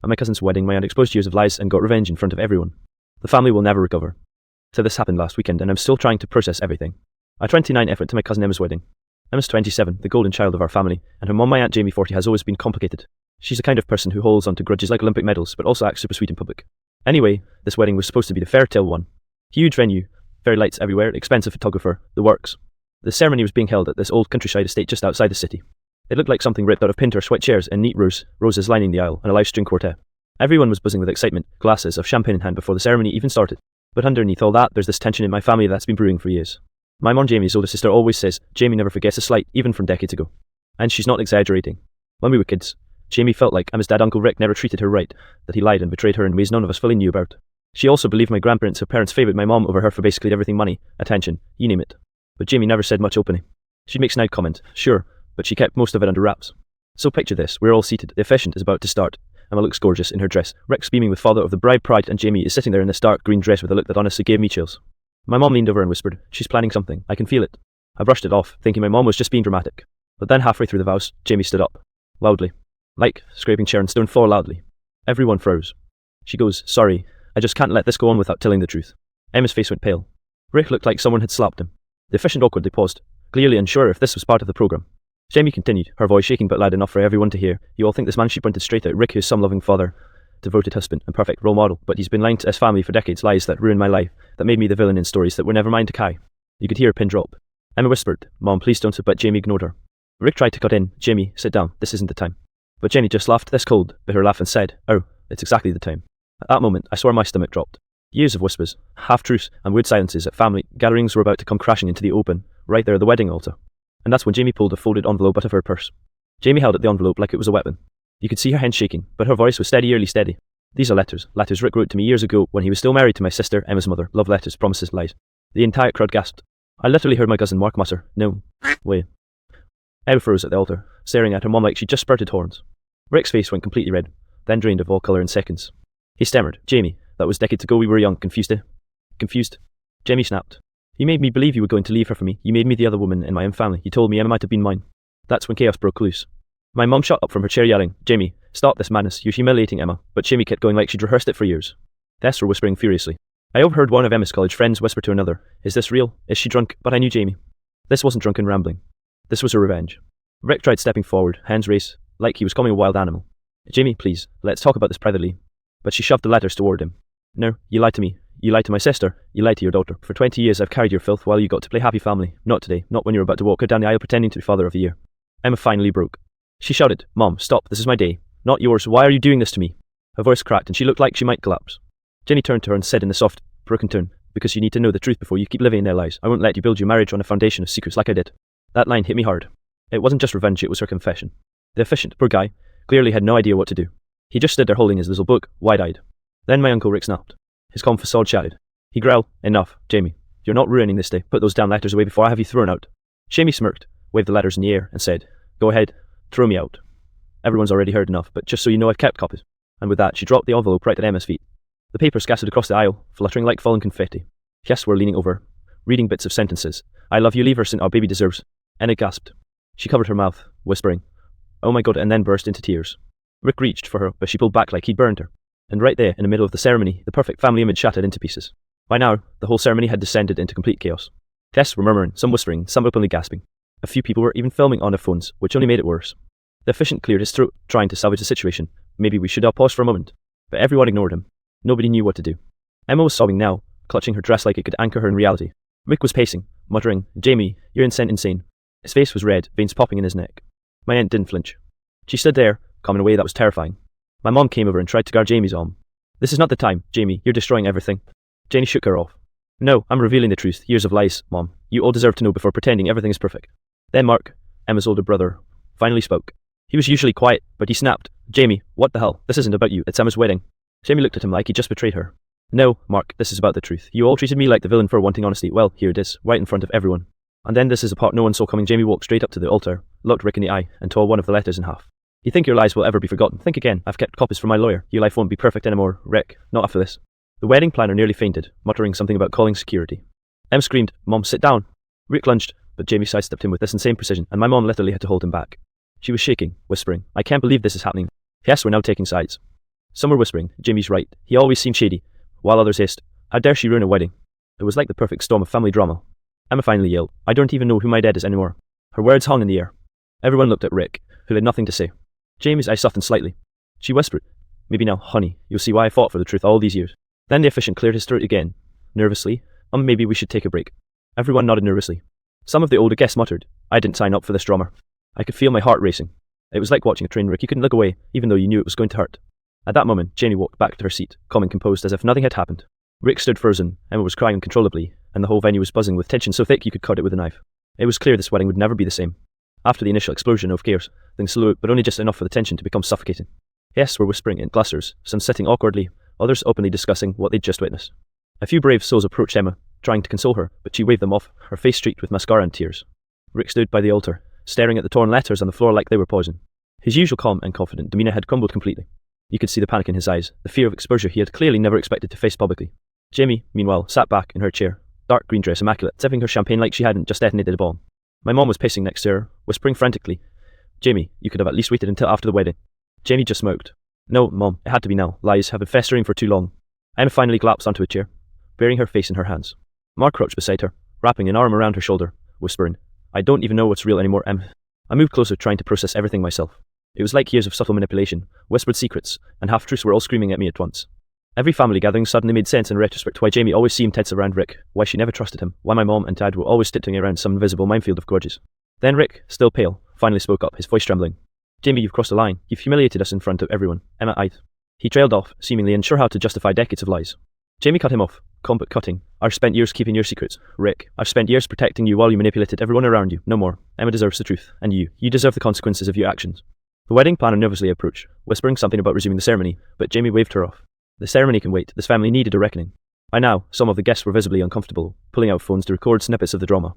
At my cousin's wedding, my aunt exposed years of lies and got revenge in front of everyone. The family will never recover. So this happened last weekend, and I'm still trying to process everything. I 29 effort to my cousin Emma's wedding. Emma's 27, the golden child of our family, and her mum, my aunt Jamie 40, has always been complicated. She's the kind of person who holds on to grudges like Olympic medals, but also acts super sweet in public. Anyway, this wedding was supposed to be the fairy tale one. Huge venue, fairy lights everywhere, expensive photographer, the works. The ceremony was being held at this old countryside estate just outside the city. It looked like something ripped out of Pinterest, white chairs and neat roses lining the aisle, and a live string quartet. Everyone was buzzing with excitement, glasses of champagne in hand before the ceremony even started. But underneath all that, there's this tension in my family that's been brewing for years. My mum, Jamie's older sister, always says Jamie never forgets a slight, even from decades ago. And she's not exaggerating. When we were kids, Jamie felt like Emma's dad, Uncle Rick, never treated her right, that he lied and betrayed her in ways none of us fully knew about. She also believed my grandparents, her parents, favoured my mom over her for basically everything: money, attention, you name it. But Jamie never said much openly. She'd make snide comment, sure, but she kept most of it under wraps. So picture this, we're all seated, the officiant is about to start. Emma looks gorgeous in her dress, Rick's beaming with father of the bride pride, and Jamie is sitting there in this dark green dress with a look that honestly gave me chills. My mom leaned over and whispered, she's planning something, I can feel it. I brushed it off, thinking my mom was just being dramatic. But then halfway through the vows, Jamie stood up. Loudly. Like scraping chair and stone floor loudly. Everyone froze. She goes, sorry, I just can't let this go on without telling the truth. Emma's face went pale. Rick looked like someone had slapped him. The officiant awkwardly paused, clearly unsure if this was part of the programme. Jamie continued, her voice shaking but loud enough for everyone to hear. You all think this man she pointed straight at Rick, who's some loving father, devoted husband, and perfect role model, but he's been lying to his family for decades, lies that ruined my life, that made me the villain in stories that were never mine to carry. You could hear a pin drop. Emma whispered, Mom, please don't, but Jamie ignored her. Rick tried to cut in, Jamie, sit down, this isn't the time. But Jamie just laughed this cold, bitter laugh and said, oh, it's exactly the time. At that moment, I swore my stomach dropped. Years of whispers, half-truths, and weird silences at family gatherings were about to come crashing into the open, right there at the wedding altar. And that's when Jamie pulled a folded envelope out of her purse. Jamie held at the envelope like it was a weapon. You could see her hands shaking, but her voice was steady, steady. These are letters Rick wrote to me years ago when he was still married to my sister, Emma's mother. Love letters, promises, lies. The entire crowd gasped. I literally heard my cousin Mark mutter, no way. Emma froze at the altar, staring at her mom like she'd just spurted horns. Rick's face went completely red, then drained of all colour in seconds. He stammered, Jamie, that was decades ago, we were young, confused, eh? Confused? Jamie snapped. You made me believe you were going to leave her for me. You made me the other woman in my own family. You told me Emma might have been mine. That's when chaos broke loose. My mum shot up from her chair yelling, Jamie, stop this madness, you're humiliating Emma. But Jamie kept going like she'd rehearsed it for years. The rest were whispering furiously. I overheard one of Emma's college friends whisper to another, is this real? Is she drunk? But I knew Jamie. This wasn't drunken rambling. This was a revenge. Rick tried stepping forward, hands raised, like he was calming a wild animal. Jamie, please, let's talk about this privately. But she shoved the letters toward him. No, you lied to me. You lied to my sister. You lied to your daughter. For 20 years I've carried your filth while you got to play happy family. Not today. Not when you're about to walk her down the aisle pretending to be father of the year. Emma finally broke. She shouted, Mom, stop. This is my day. Not yours. Why are you doing this to me? Her voice cracked and she looked like she might collapse. Jenny turned to her and said in a soft, broken tone, because you need to know the truth before you keep living in their lies. I won't let you build your marriage on a foundation of secrets like I did. That line hit me hard. It wasn't just revenge, it was her confession. The officiant, poor guy, clearly had no idea what to do. He just stood there holding his little book, wide-eyed. Then my Uncle Rick snapped. His calm facade shattered. He growled, enough, Jamie. You're not ruining this day. Put those damn letters away before I have you thrown out. Jamie smirked, waved the letters in the air, and said, go ahead, throw me out. Everyone's already heard enough, but just so you know I've kept copies. And with that, she dropped the envelope right at Emma's feet. The paper scattered across the aisle, fluttering like fallen confetti. Guests were leaning over, reading bits of sentences. I love you, leave her, since our baby deserves. Emma gasped. She covered her mouth, whispering, oh my God, and then burst into tears. Rick reached for her, but she pulled back like he'd burned her. And right there, in the middle of the ceremony, the perfect family image shattered into pieces. By now, the whole ceremony had descended into complete chaos. Guests were murmuring, some whispering, some openly gasping. A few people were even filming on their phones, which only made it worse. The officiant cleared his throat, trying to salvage the situation. Maybe we should have paused for a moment. But everyone ignored him. Nobody knew what to do. Emma was sobbing now, clutching her dress like it could anchor her in reality. Rick was pacing, muttering, Jamie, you're insane. His face was red, veins popping in his neck. My aunt didn't flinch. She stood there, calm in a way that was terrifying. My mom came over and tried to guard Jamie's arm. This is not the time, Jamie, you're destroying everything. Janie shook her off. No, I'm revealing the truth. Years of lies, Mom. You all deserve to know before pretending everything is perfect. Then Mark, Emma's older brother, finally spoke. He was usually quiet, but he snapped. Jamie, what the hell? This isn't about you, it's Emma's wedding. Jamie looked at him like he just betrayed her. No, Mark, this is about the truth. You all treated me like the villain for wanting honesty. Well, here it is, right in front of everyone. And then this is the part no one saw coming. Jamie walked straight up to the altar, looked Rick in the eye, and tore one of the letters in half. You think your lies will ever be forgotten? Think again. I've kept copies for my lawyer. Your life won't be perfect anymore, Rick. Not after this. The wedding planner nearly fainted, muttering something about calling security. Em screamed, Mom, sit down. Rick lunged, but Jamie sidestepped him with this insane precision, and my mom literally had to hold him back. She was shaking, whispering, I can't believe this is happening. Yes, we're now taking sides. Some were whispering, Jamie's right, he always seemed shady, while others hissed, how dare she ruin a wedding? It was like the perfect storm of family drama. Emma finally yelled, I don't even know who my dad is anymore. Her words hung in the air. Everyone looked at Rick, who had nothing to say. Jamie's eyes softened slightly. She whispered, maybe now, honey, you'll see why I fought for the truth all these years. Then the officiant cleared his throat again, nervously, maybe we should take a break. Everyone nodded nervously. Some of the older guests muttered, I didn't sign up for this drama. I could feel my heart racing. It was like watching a train wreck. You couldn't look away, even though you knew it was going to hurt. At that moment, Jamie walked back to her seat, calm and composed as if nothing had happened. Rick stood frozen, Emma was crying uncontrollably, and the whole venue was buzzing with tension so thick you could cut it with a knife. It was clear this wedding would never be the same. After the initial explosion of chaos, things slowed, but only just enough for the tension to become suffocating. Guests were whispering in clusters, some sitting awkwardly, others openly discussing what they'd just witnessed. A few brave souls approached Emma, trying to console her, but she waved them off, her face streaked with mascara and tears. Rick stood by the altar, staring at the torn letters on the floor like they were poison. His usual calm and confident demeanour had crumbled completely. You could see the panic in his eyes, the fear of exposure he had clearly never expected to face publicly. Jamie, meanwhile, sat back in her chair, dark green dress immaculate, sipping her champagne like she hadn't just detonated a bomb. My mom was pacing next to her, whispering frantically, Jamie, you could have at least waited until after the wedding. Jamie just smoked. No, Mom, it had to be now. Lies have been festering for too long. Emma finally collapsed onto a chair, burying her face in her hands. Mark crouched beside her, wrapping an arm around her shoulder, whispering, I don't even know what's real anymore, Em. I moved closer, trying to process everything myself. It was like years of subtle manipulation, whispered secrets, and half-truths were all screaming at me at once. Every family gathering suddenly made sense in retrospect. Why Jamie always seemed tense around Rick, why she never trusted him, why my mom and dad were always tiptoeing around some invisible minefield of grudges. Then Rick, still pale, finally spoke up, his voice trembling. Jamie, you've crossed the line. You've humiliated us in front of everyone. Emma eyed. He trailed off, seemingly unsure how to justify decades of lies. Jamie cut him off, calm but cutting. I've spent years keeping your secrets. Rick, I've spent years protecting you while you manipulated everyone around you. No more. Emma deserves the truth. And you deserve the consequences of your actions. The wedding planner nervously approached, whispering something about resuming the ceremony, but Jamie waved her off. The ceremony can wait. This family needed a reckoning. By now, some of the guests were visibly uncomfortable, pulling out phones to record snippets of the drama.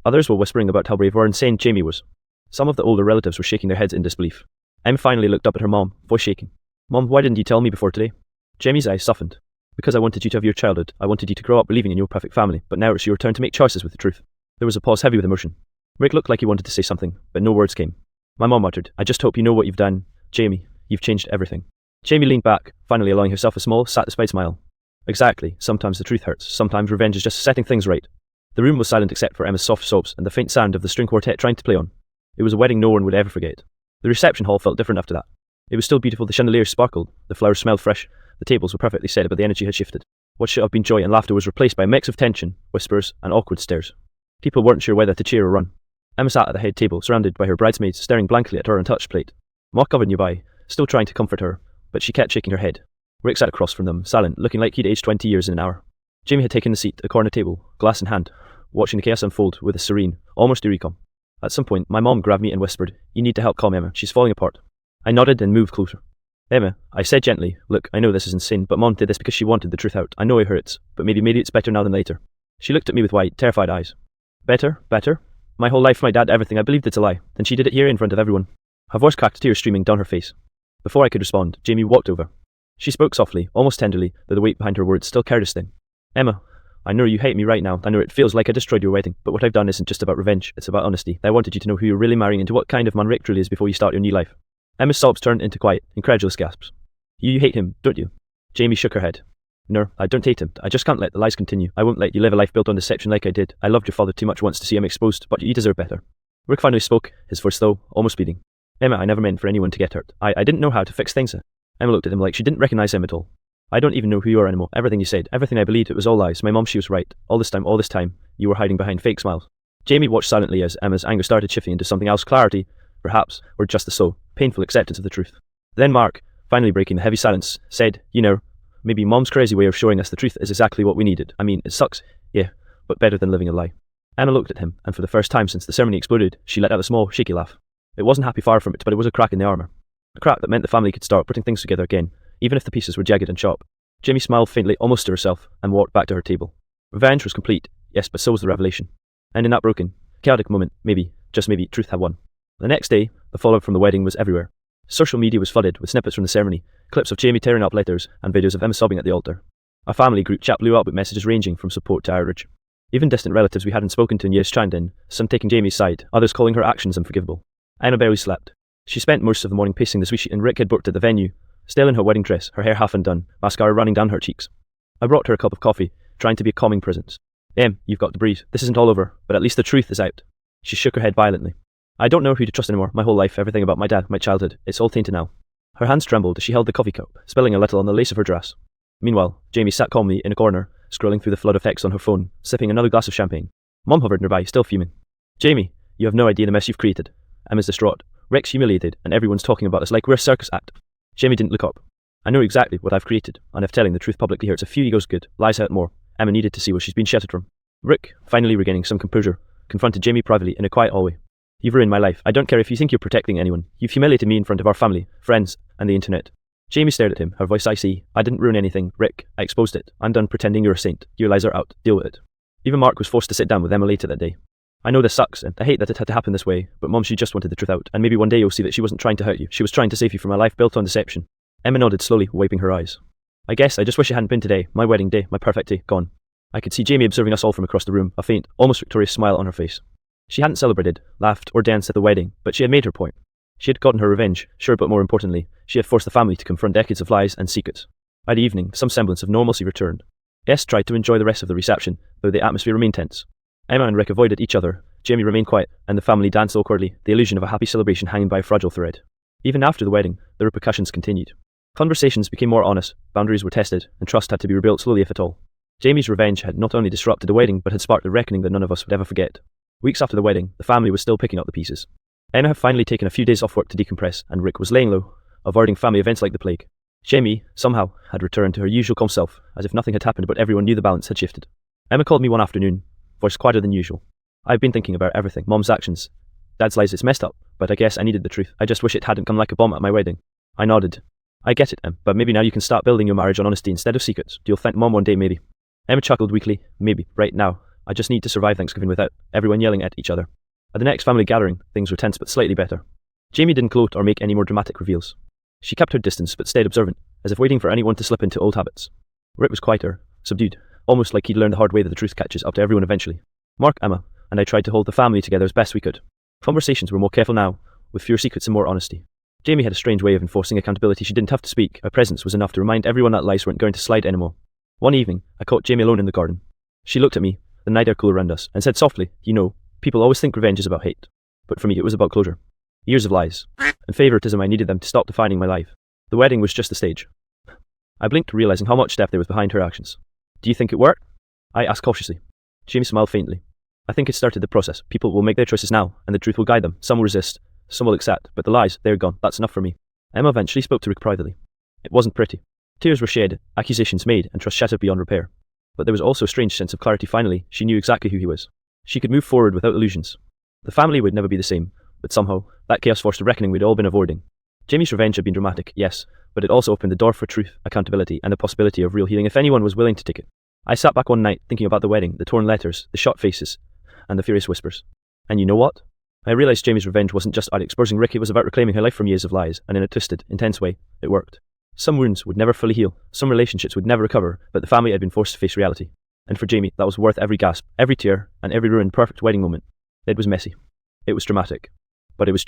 Others were whispering about how brave or insane Jamie was. Some of the older relatives were shaking their heads in disbelief. Em finally looked up at her mom, voice shaking. Mom, why didn't you tell me before today? Jamie's eyes softened. Because I wanted you to have your childhood. I wanted you to grow up believing in your perfect family, but now it's your turn to make choices with the truth. There was a pause heavy with emotion. Rick looked like he wanted to say something, but no words came. My mom muttered, I just hope you know what you've done. Jamie, you've changed everything. Jamie leaned back, finally allowing herself a small, satisfied smile. Exactly, sometimes the truth hurts, sometimes revenge is just setting things right. The room was silent except for Emma's soft sobs and the faint sound of the string quartet trying to play on. It was a wedding no one would ever forget. The reception hall felt different after that. It was still beautiful, the chandeliers sparkled, the flowers smelled fresh, the tables were perfectly set, but the energy had shifted. What should have been joy and laughter was replaced by a mix of tension, whispers, and awkward stares. People weren't sure whether to cheer or run. Emma sat at the head table, surrounded by her bridesmaids, staring blankly at her untouched plate. Mark covered nearby, still trying to comfort her, but she kept shaking her head. Rick sat across from them, silent, looking like he'd aged 20 years in an hour. Jamie had taken a seat at a corner table, glass in hand, watching the chaos unfold with a serene, almost eerie calm. At some point, my mom grabbed me and whispered, You need to help calm Emma, she's falling apart. I nodded and moved closer. Emma, I said gently, look, I know this is insane, but Mom did this because she wanted the truth out. I know it hurts, but maybe it's better now than later. She looked at me with wide, terrified eyes. Better? My whole life, my dad, everything, I believed it's a lie. Then she did it here in front of everyone. Her voice cracked, tears streaming down her face. Before I could respond, Jamie walked over. She spoke softly, almost tenderly, though the weight behind her words still carried a sting. Emma, I know you hate me right now. I know it feels like I destroyed your wedding, but what I've done isn't just about revenge, it's about honesty. I wanted you to know who you're really marrying and to what kind of man Rick truly is before you start your new life. Emma's sobs turned into quiet, incredulous gasps. You hate him, don't you? Jamie shook her head. No, I don't hate him. I just can't let the lies continue. I won't let you live a life built on deception like I did. I loved your father too much once to see him exposed, but you deserve better. Rick finally spoke, his voice though, almost beating. Emma, I never meant for anyone to get hurt. I didn't know how to fix things. Emma looked at him like she didn't recognize him at all. I don't even know who you are anymore. Everything you said, everything I believed, it was all lies. My mom, she was right. All this time, you were hiding behind fake smiles. Jamie watched silently as Emma's anger started shifting into something else, clarity, perhaps, or just the slow, painful acceptance of the truth. Then Mark, finally breaking the heavy silence, said, You know, maybe Mom's crazy way of showing us the truth is exactly what we needed. I mean, it sucks, yeah, but better than living a lie. Emma looked at him, and for the first time since the ceremony exploded, she let out a small, shaky laugh. It wasn't happy, far from it, but it was a crack in the armor. A crack that meant the family could start putting things together again, even if the pieces were jagged and sharp. Jamie smiled faintly, almost to herself, and walked back to her table. Revenge was complete, yes, but so was the revelation. And in that broken, chaotic moment, maybe, just maybe, truth had won. The next day, the fallout from the wedding was everywhere. Social media was flooded with snippets from the ceremony, clips of Jamie tearing up letters, and videos of Emma sobbing at the altar. Our family group chat blew up with messages ranging from support to outrage. Even distant relatives we hadn't spoken to in years chimed in, some taking Jamie's side, others calling her actions unforgivable. Emma barely slept. She spent most of the morning pacing the suite, and Rick had booked at the venue, still in her wedding dress, her hair half undone, mascara running down her cheeks. I brought her a cup of coffee, trying to be a calming presence. You've got to breathe. This isn't all over, but at least the truth is out. She shook her head violently. I don't know who to trust anymore. My whole life, everything about my dad, my childhood, it's all tainted now. Her hands trembled as she held the coffee cup, spilling a little on the lace of her dress. Meanwhile, Jamie sat calmly in a corner, scrolling through the flood of texts on her phone, sipping another glass of champagne. Mom hovered nearby, still fuming. Jamie, you have no idea the mess you've created. Emma's distraught. Rick's humiliated, and everyone's talking about us like we're a circus act. Jamie didn't look up. I know exactly what I've created, and if telling the truth publicly hurts a few egos good, lies hurt more. Emma needed to see what she's been shattered from. Rick, finally regaining some composure, confronted Jamie privately in a quiet hallway. You've ruined my life. I don't care if you think you're protecting anyone. You've humiliated me in front of our family, friends, and the internet. Jamie stared at him, her voice icy. I didn't ruin anything, Rick. I exposed it. I'm done pretending you're a saint. Your lies are out. Deal with it. Even Mark was forced to sit down with Emma later that day. I know this sucks, and I hate that it had to happen this way, but Mom, she just wanted the truth out, and maybe one day you'll see that she wasn't trying to hurt you. She was trying to save you from a life built on deception. Emma nodded slowly, wiping her eyes. I guess I just wish it hadn't been today. My wedding day, my perfect day, gone. I could see Jamie observing us all from across the room, a faint, almost victorious smile on her face. She hadn't celebrated, laughed, or danced at the wedding, but she had made her point. She had gotten her revenge, sure, but more importantly, she had forced the family to confront decades of lies and secrets. By the evening, some semblance of normalcy returned. Guests tried to enjoy the rest of the reception, though the atmosphere remained tense. Emma and Rick avoided each other, Jamie remained quiet, and the family danced awkwardly, the illusion of a happy celebration hanging by a fragile thread. Even after the wedding, the repercussions continued. Conversations became more honest, boundaries were tested, and trust had to be rebuilt slowly if at all. Jamie's revenge had not only disrupted the wedding, but had sparked a reckoning that none of us would ever forget. Weeks after the wedding, the family was still picking up the pieces. Emma had finally taken a few days off work to decompress, and Rick was laying low, avoiding family events like the plague. Jamie, somehow, had returned to her usual calm self, as if nothing had happened, but everyone knew the balance had shifted. Emma called me one afternoon, voice quieter than usual. I've been thinking about everything, Mom's actions, Dad's lies. It's messed up, but I guess I needed the truth. I just wish it hadn't come like a bomb at my wedding. I nodded. I get it, Em, but maybe now you can start building your marriage on honesty instead of secrets. You'll thank Mom one day, maybe. Emma chuckled weakly. Maybe, right now. I just need to survive Thanksgiving without everyone yelling at each other. At the next family gathering, things were tense but slightly better. Jamie didn't gloat or make any more dramatic reveals. She kept her distance but stayed observant, as if waiting for anyone to slip into old habits. Rick was quieter, subdued, almost like he'd learned the hard way that the truth catches up to everyone eventually. Mark, Emma, and I tried to hold the family together as best we could. Conversations were more careful now, with fewer secrets and more honesty. Jamie had a strange way of enforcing accountability. She didn't have to speak. Her presence was enough to remind everyone that lies weren't going to slide anymore. One evening, I caught Jamie alone in the garden. She looked at me, the night air cool around us, and said softly, "You know, people always think revenge is about hate. But for me, it was about closure. Years of lies and favoritism. I needed them to stop defining my life. The wedding was just the stage." I blinked, realizing how much depth there was behind her actions. "Do you think it worked?" I asked cautiously. Jamie smiled faintly. "I think it started the process. People will make their choices now, and the truth will guide them. Some will resist, some will accept, but the lies, they're gone. That's enough for me." Emma eventually spoke to Rick privately. It wasn't pretty. Tears were shed, accusations made, and trust shattered beyond repair. But there was also a strange sense of clarity. Finally, she knew exactly who he was. She could move forward without illusions. The family would never be the same, but somehow, that chaos forced a reckoning we'd all been avoiding. Jamie's revenge had been dramatic, yes, but it also opened the door for truth, accountability, and the possibility of real healing if anyone was willing to take it. I sat back one night thinking about the wedding, the torn letters, the shot faces, and the furious whispers. And you know what? I realized Jamie's revenge wasn't just about exposing Rick, it was about reclaiming her life from years of lies, and in a twisted, intense way, it worked. Some wounds would never fully heal, some relationships would never recover, but the family had been forced to face reality. And for Jamie, that was worth every gasp, every tear, and every ruined perfect wedding moment. It was messy. It was dramatic. But it was true.